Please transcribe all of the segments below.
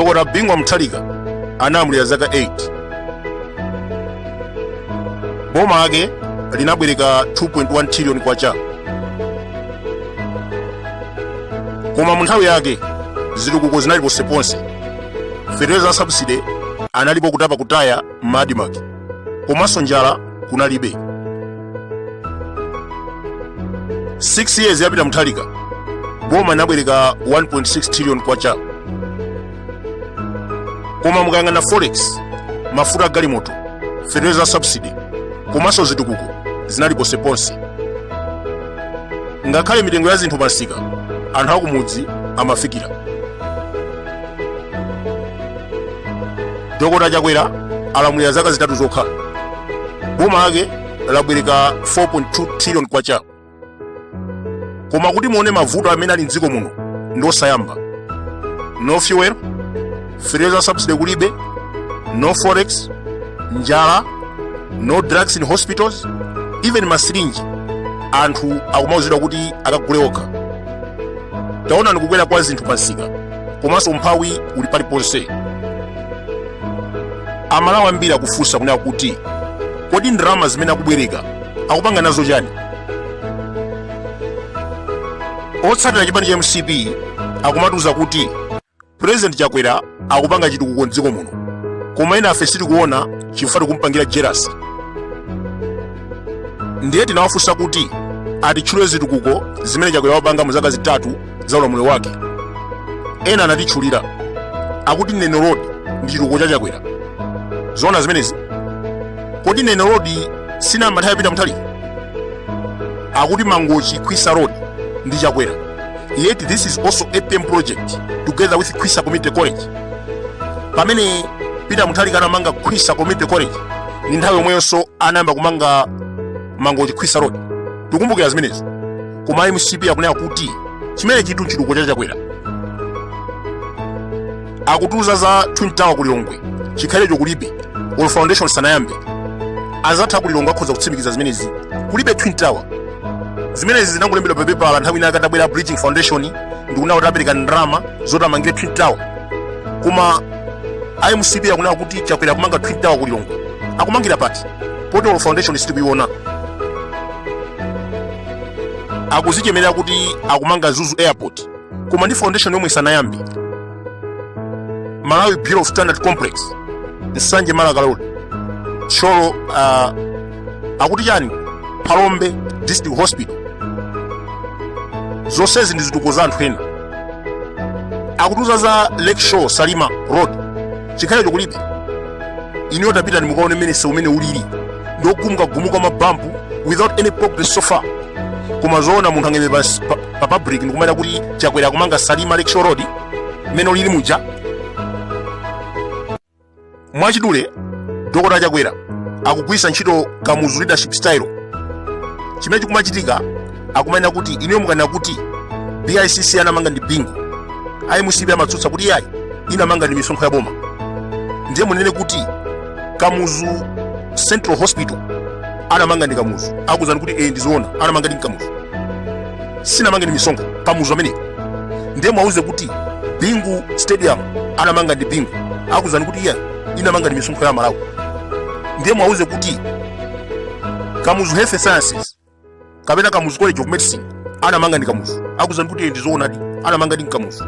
Dr. Bingwa Mutharika anamulira zaka 8. Boma ake linabwereka 2.1 trillion kwacha. Koma mu nthawi yake zitukuko zinalipo seponse. Fertilizer subsidy analipo kutapa kutaya m'madimaki. Komanso njala kunalibe. 6 years yapita Mutharika, boma linabwereka 1.6 trillion kwacha. Koma mukayang'ana forex, mafuta galimoto, fertilizer subsidy, komanso zitukuko zinalipo seponse. Ngakhale mitengo ya zinthu pansika, anthu akumudzi amafikira. Dr. Chakwera alamulira zaka zitatu zokha. Boma ake labwereka 4.2 trillion kwacha. Koma kuti muone mavuto amene ali mdziko muno ndosayamba. No fuel, fertilizer subsidy kulibe, no forex, njala, no drugs in hospitals, even masirinji anthu akumauzidwa kuti akagule okha. Taona ndikukwera kwa zinthu pansika, komanso umphawi uli paliponse. Amalawi ambiri akufunsa kunena kuti kodi ndalama zimene akubwereka akupanga nazo chani? Otsatira chipani cha MCP akumatuza kuti President Chakwera akupanga chitukuko mdziko muno, koma ena afe sitikuona chifukwa tikumpangira jealous. Ndiye tinawafunsa kuti atitchule zitukuko zimene Chakwera wapanga mu zaka zitatu za ulamuliro wake. Ena anatitchulira akuti Neno Road ndi chitukuko cha Chakwera. Zona zimenezi kodi Neno Road sinamba nthawi yapita Mutharika? Akuti Mangochi Khwisa Road ndi Chakwera. Yet this is also a APM project together with Khwisa Community College. Pamene Peter Mutharika anamanga Khwisa Community College, ni nthawi yomweyonso anayamba kumanga Mangochi Khwisa Road. Tikumbukira zimenezi. Koma MCP akunena kuti chimene chitu chitukuko cha Chakwera. Akutuza za Twin Tower ku Lilongwe, chikhalecho kulibe, All Foundation sanayambe. Azatha ku Lilongwe akhoza kutsimikiza zimenezi. Kulibe Twin Tower. Zimenezi zinangolembedwa papepala nthawi inaka tabwera Bridging Foundation ndikunawo tapereka ndalama zotamangire Twin Tower. Koma MCP akunena kuti Chakwera kumanga Twin Tower ku Lilongwe. Akumangira pati? Poti All Foundation sitikuiona. Akuzichemerera kuti akumanga Zuzu Airport, koma ndi foundation yomwe sanayambe. Malawi Bureau of Standard Complex, Nsanje Malaka Road, Cholo akuti chani Palombe District Hospital. Zonsezi ndi zitukuko za anthu ena. Akutuza za Lake Shore Salima Road, chikhalecho kulibe. Iniyo tapita nimukaone menese umene ulili ndogumuka mabampu without any progress so far. Koma zoona munthu ang'eme pa public ndikumata kuti Chakwera akumanga Salima Lake Shore Road mene ulili muja. Mwachidule Dr. Chakwera akugwisa ntchito Kamuzu leadership style. Chimene chikumachitika akumanena kuti iniyo mukanena kuti BICC anamanga ndi bingo, MCP amatsutsa kuti yayi inamanga ndi misonkho ya boma. Ndiye munene kuti Kamuzu Central Hospital anamanga ndi Kamuzu, akuzani kuti ndizoona anamanga ndi Kamuzu, sinamanga ndi misonkho Kamuzu amene. Ndiye mwauze kuti Bingu Stadium anamanga ndi bingo, akuzani kuti yayi inamanga ndi misonkho ya Malawi. Ndiye mwauze kuti Kamuzu Health Sciences kapena Kamuzu College of Medicine anamanga ndi Kamuzu, akuzani kuti ndizoona di anamanga ndi Kamuzu,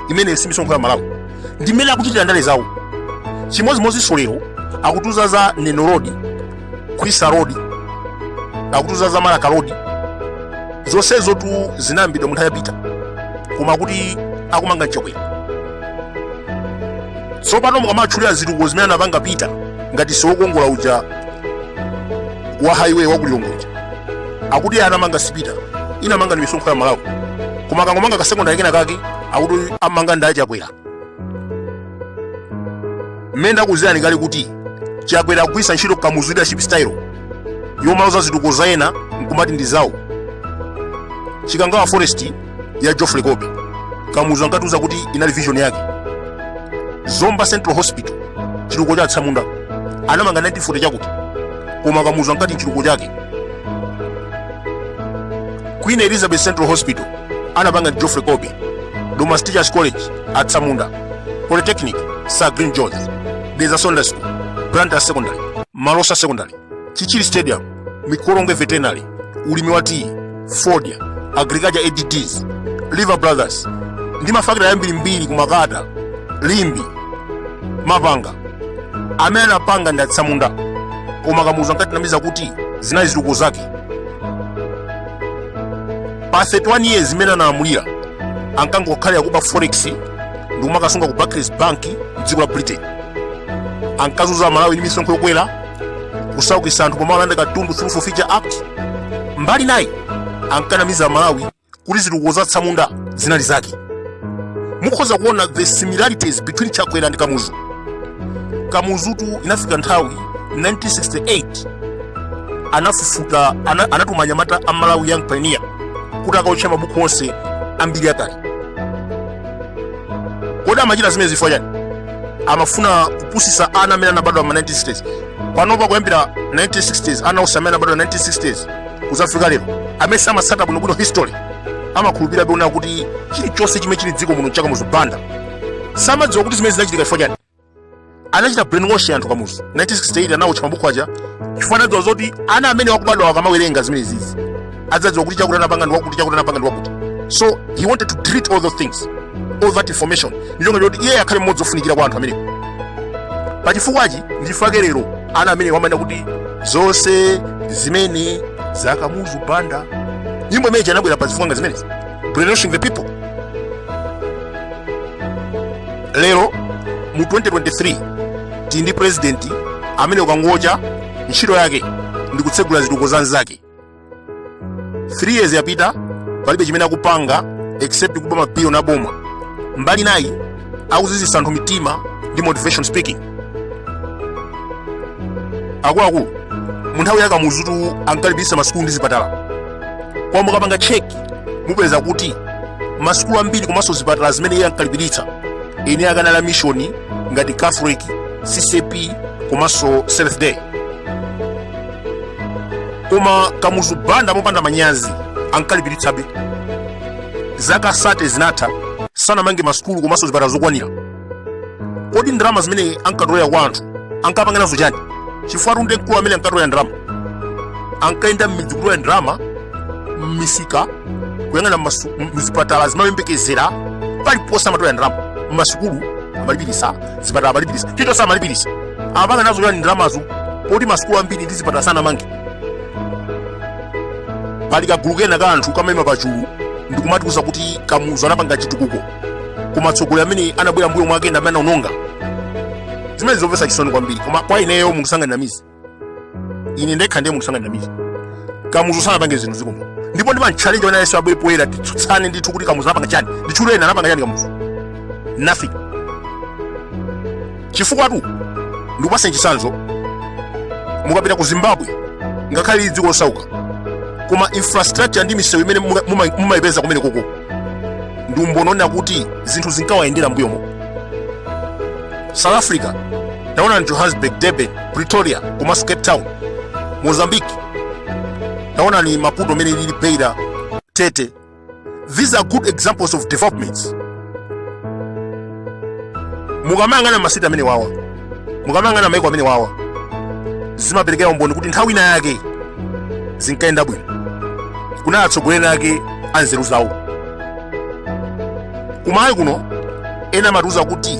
imene si misonkho ya Malawi. Ndimene akuchitira ndale zawo. Chimozimozi solero akutuza za Neno Road, Khwisa Road, akutuza za Malaka Road. Zonsezo tu zinayambidwa mu nthawi yapita, koma kuti akumanga Chakwera. Tsopano mukamatchulira zitukuko zimene anapanga Peter ngati siwokongola uja wa highway wa ku Lilongwe, akuti anamanga sipita inamanga ndi misonkho ya Malawi. Koma akangomanga ka secondary kena kake akuti amanga ndi Chakwera. Mmene akuzani kali kuti Chakwera akugwisa ntchito Kamuzu leadership style yomauza zitukuko za ena nkumati ndi zawo. Chikangawa forest ya Geoffrey Kobe, Kamuzu ankatuza kuti inali vision yake. Zomba Central Hospital chitukuko cha Tsamunda anamanga 1940 chakuti, koma Kamuzu ankati chitukuko chake. Queen Elizabeth Central Hospital anapanga Geoffrey Kobe. Domas Teachers College at Tsamunda Polytechnic, Sir Green George, there's a Sunday School, Branda Secondary, Malosa Secondary, Chichiri Stadium, Mikoronge Veterinary, Ulimiwati, Fordia, Agriculture ADTs, River Brothers, ndima fakira yambiri mbiri kumagada, Limbi, Mavanga, amena panga ndatsamunda, komakamuza nkati namiza kuti zinayi zituko zake. Pa 31 years imene anamulira, ankango kale yakuba Forex, nduma kasunga ku Barclays Bank, mdziko la Britain. Ankazuza Malawi ndi misonkho yokwera, kusaukisa anthu pomalanda katundu through Forfeiture Act. Mbali nayi, ankanamiza Malawi kuti zituko za tsamunda zinali zake. Mukhoza kuona the similarities between Chakwera ndi Kamuzu. Kamuzutu inafika nthawi 1968 anafufuta anatuma anyamata a Malawi Young Pioneer kuti akaotcha mabuku onse ambiri akale. Kodi amachita zimene zifo chani? Amafuna kupusisa ana amene anabadwa mu 1960s. Panopa kuyambira 1960s, ana onse amene anabadwa 1960s kuzafika lero amene amatsata bwinobwino history amakhulupirira beona kuti chilichonse chimene chili dziko muno chaka muzipanda. Samadziwa kuti zimene zinachitika chifo chani. Anachita brainwash anthu Kamuzu 1968 anaotcha mabuku aja chifanadziwa zoti ana amene wakubadwa akamawerenga zimene zizi adzadziwa kuti chakuti anapanga ndi wakuti chakuti anapanga ndi wakuti. So he wanted to delete all those things, all that information. Ndilonga kuti iye akhale mmodzi ofunikira kwa anthu amenewo. Pachifukwachi ndifake lero ana amene wamayenda kuti zonse zimene za Kamuzu banda. Nyimbo imene janabwera pazifukanga zimenezi, brainwashing the people. Lero mu 2023 tindi president amene ukangocha ntchito yake ndi kutsegula zituko zanzake. 3 years yapita palibe chimene akupanga except kuba mabiliyoni aboma. Mbali nayi akuzizisa anthu mitima ndi motivation speaking. Akuluakulu mu nthawi ya Kamuzutu ankalipirisa masukulu ndi zipatala. Kwa mukapanga cheki mupeza kuti masukulu ambiri komanso zipatala zimene iye ankalipiritsa ine akanala mishoni ngati Catholic, CCP komanso Seventh Day. Koma Kamuzu banda mopanda manyazi ankalipiritsabe. Zaka sate zinatha sanamange masukulu komanso zipatala zokwanira. Kodi ndalama zimene ankatoya kwa anthu ankapanga nazo chani? Chifukwa tunde mkulu amene ankatoya ndalama ankaenda m'midzi kutoya ndalama m'misika kuyang'ana mzipatala zimapembekezera paliponse amatoya ndalama. Masukulu amalipirisa, zipatala amalipirisa, chilichonse amalipirisa. Amapanga nazo yani ndalamazo poti masukulu ambiri ndi zipatala sanamange. Pali kagulu kena ka anthu kamayima pachulu ndikumatiuza kuti Kamuzu anapanga chitukuko koma atsogoleri amene anabwera mbuyo mwake ndi amene anaononga. Zimene zomvetsa chisoni kwambiri, koma kwa ineyo mungusanganiramizi. Ine ndekha ndiye mungusanganiramizi. Kamuzu sanapange zinthu zikomo. Ndipo ndi challenge wena yesu abwere poyera titsutsane ndithu kuti Kamuzu anapanga chani. Ndichulu ena anapanga chani Kamuzu? Nothing. Chifukwa tu ndikupasa chisanzo mukapita ku Zimbabwe ngakhale dziko losauka koma infrastructure ndi misewu imene mumayipeza kumene koko ndi umboni kuti zinthu zinkawayendera mbuyomo. South Africa taona Johannesburg, Durban, Pretoria komanso Cape Town. Mozambique taona ni Maputo imene ili Beira, Tete. These are good examples of developments. Mukamangana masita amene wawa, mukamangana maiko amene wawa, zimaperekera umboni kuti nthawi ina yake zinkaenda bwino. Kuna atsogoleri ake anzeru zawo. Kumayi kuno ena matuza kuti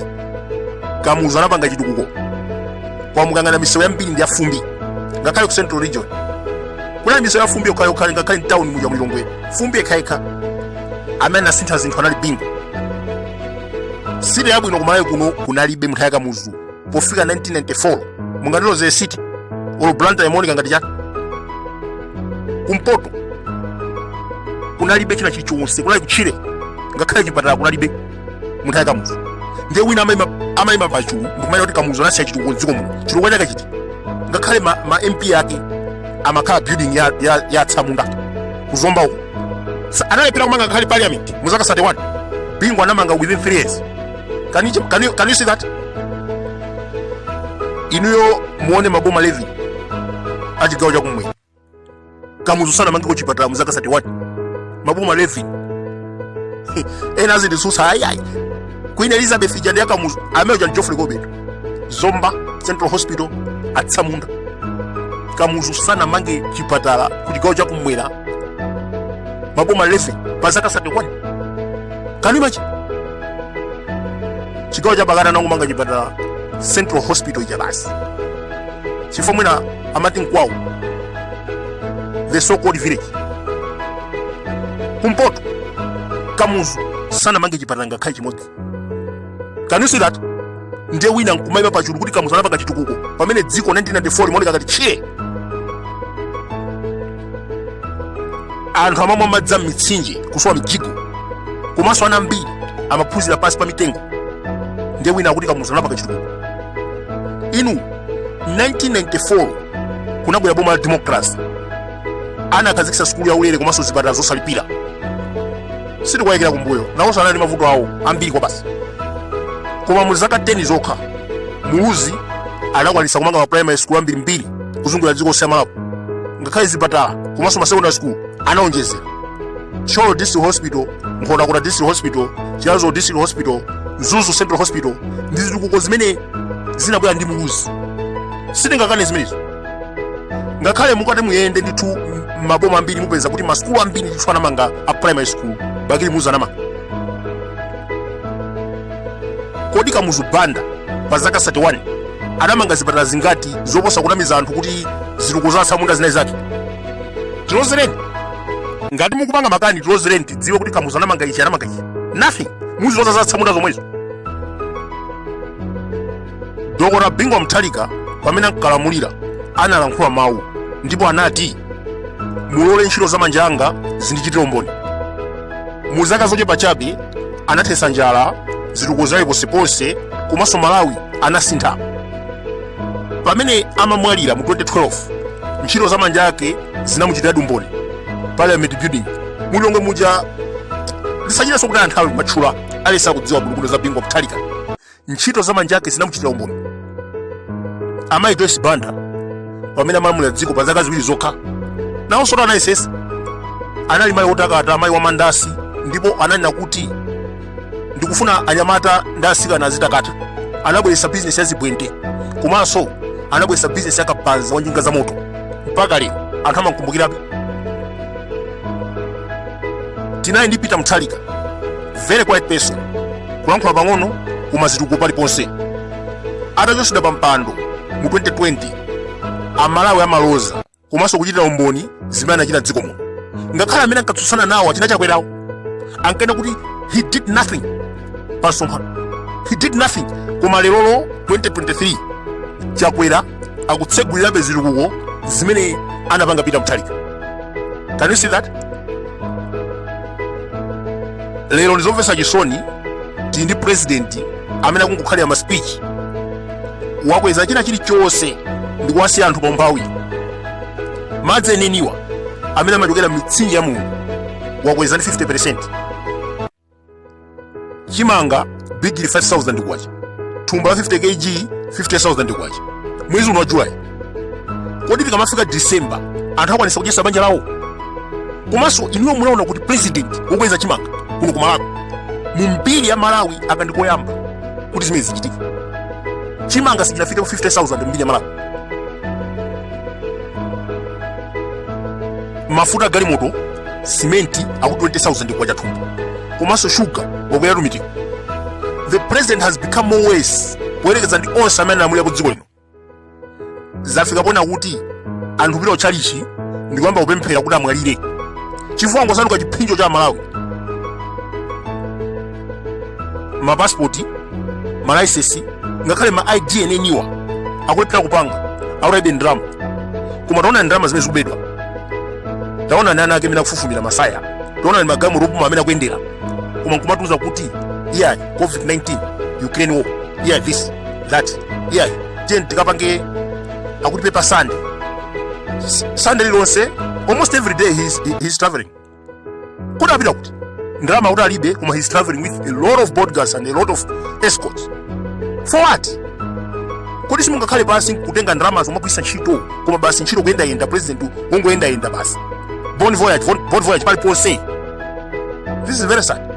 Kamuzu anapanga chitukuko kwa mukangana misewu yambiri ndi yafumbi ngakhale ku Central Region. Kuna misewu yafumbi yokhayokhale ngakhale town muja mulongwe fumbi ekhaekha amene asintha zinthu anali bingo. Siri yabwino kumayi kuno kunalibe munthu ya Kamuzu pofika 1994 mungatiloze city olo Blanta yamonika ngati chani. Kumpoto kunalibe china chilichonse, kunali kuchire ngakhale chipatala kunalibe munthu ya Kamuzu. Ndiye wina amayima pachulu ndikumanya kuti Kamuzu anasiya chitukuko dziko muno. Chitukuko chake chiti ngakhale ma MP yake amakhala building ya tsamunda kuzomba uko. Analepera kumanga ngakhale parliament muzaka 31 bingo anamanga within 3 years. Can you see that? Inuyo muone maboma levi achigawo cha kumwe. Kamuzu sanamange ku chipatala muzaka 31 maboma levi ena azindisusa ayi Queen Elizabeth jandi akamuzu ameoja Geoffrey Gobeto Zomba Central Hospital atsamunda kamuzu sana mange chipatala kuchigawo cha kumwera maboma lefe pazaka 31. Can you imagine? Chigawo cha Bagana nangu manga chipatala Central Hospital jabasi chifomwena amati nkwao the so-called village kumpoto kamuzu sana mange chipatala ngakhale chimodzi. Can you see that? Ndiye wina nkumaiba pachulu kuti kamuzu anapanga chitukuko pamene dziko 1994 limaoneka ngati chie anthu amamwa madzi mitsinje kusowa mijigo komanso ana ambiri amaphunzira pasi pa mitengo. Ndiye wina akuti kamuzu anapanga chitukuko. Inu 1994 kunabwera boma la democracy anakhazikitsa sukulu ya ulere komanso zipatala zosalipira sitikwayikira kumbuyo nawonso anali mavuto awo ambiri kwa basi. Koma mu zaka 10 zokha Muluzi anakwanitsa kumanga ma primary school ambiri kuzungulira dziko Malawi ngakhale zipatala komanso ma secondary school anaonjezera. Cholo District Hospital, Nkhotakota District Hospital, Chilazo District Hospital, Zuzu Central Hospital ndi zitukuko zimene zinabwera ndi Muluzi. Sitingakane zimenezo. Ngakhale mukati muyende ndithu maboma ambiri mupeza kuti maskulu ambiri ndithu anamanga a primary school bakili Muluzi anamanga. Kodi kamuzu banda pa zaka 31 anamanga zipatala zingati zoposa kunamiza anthu kuti zitukuko za atsamunda zinayi zake? Tilozereni ngati mukupanga makani tilozereni tidziwe kuti kamuzu anamanga ichi anamanga ichi. Nothing. Muziloza za atsamunda zomwezo. Dr. Bingu Mutharika pamene ankalamulira analankhula mawu ndipo anati mulole ntchito za manja anga zindichitire umboni. Mu zaka zochepa chabe anathetsa njala zitukuko zayo ponseponse komanso Malawi anasintha. Pamene amamwalira mu 2012 ntchito za manja ake zinamuchitira umboni Parliament Building mulongo muja lisachiraso kuti anthu matchula alesa kudziwa bwino za Bingu Mutharika. Ntchito za manja ake zinamuchitira umboni. Amayi Joyce Banda pamene amalamulira dziko pa zaka ziwiri zokha nawonso anayesesa anali mayi wotakata mayi wa mandasi ndipo ananena kuti ndikufuna anyamata ndi asikana azitakata. Anabweretsa business ya zibwente komanso anabweretsa business ya kapanza wa njinga za moto mpaka lero anthu amankumbukirabe. Tinayi ndi Peter Mutharika very quiet person kulankhula pang'ono koma zitukuko paliponse. Atachotsedwa pa mpando mu 2020 amalawi amaloza komanso kuchitira umboni zimene anachita dziko muno. Ngakhale amene ankatsutsana nawo atina chakwerawo ankena kuti he did nothing pasonkhano. He did nothing. Koma lero 2023 chakwera akutsegulirabe zitukuko zimene anapanga Peter Mutharika. Can you see that? Lero ndizomvetsa chisoni tili ndi president amene akungokhalira ma speech wakweza china chilichonse ndi kuwasiya anthu pomphawi. Madzi eneniwa amene amachokera mitsinje ya Mulungu wakweza ndi 50%. Chimanga bigili 5,000 kwacha, thumba 50 kg 50,000 kwacha. Mwezi uno wa July. Kodi tikamafika December anthu akwanisa kudyetsa banja lawo? Komanso inuyo munaona kuti president wakweza chimanga kuno ku Malawi mu mbiri ya Malawi akandikoyamba kuti zimene zichitika. Chimanga sichinafika 50,000 mbiri ya Malawi. Mafuta galimoto simenti aku 20,000 kwacha thumba komanso sugar wakwera tumitiko. The president has become more worse kuyerekeza ndi onse amene anamulira ku dziko lino. Zafika pona kuti anthu pita uchalichi ndi kuyamba kupemphera kuti amwalire chifukwa ngosanuka chipinjo cha Malawi. Mapasipoti, malaisesi, ngakhale ma ID eneniwa akulephera kupanga aulaibe ndrama. Koma taona ndrama zimene zikubedwa. Taona nana ake mina kufufumira masaya. Taona ni magamu rupuma amene akuyendera. Koma nkumatuza kuti yeah, COVID-19, Ukraine war, yeah, this, that, yeah, then tikapange akuti paper Sunday lilonse almost every day he's traveling. Kuda apita kuti ndrama kuti alibe koma he's traveling with a lot of bodyguards and a lot of escorts. For what? Kodi simungakhale basi kutenga ndrama zomagwisa ntchito koma basi ntchito kuyenda president wongoyenda basi. Bon voyage paliponse. This is very sad.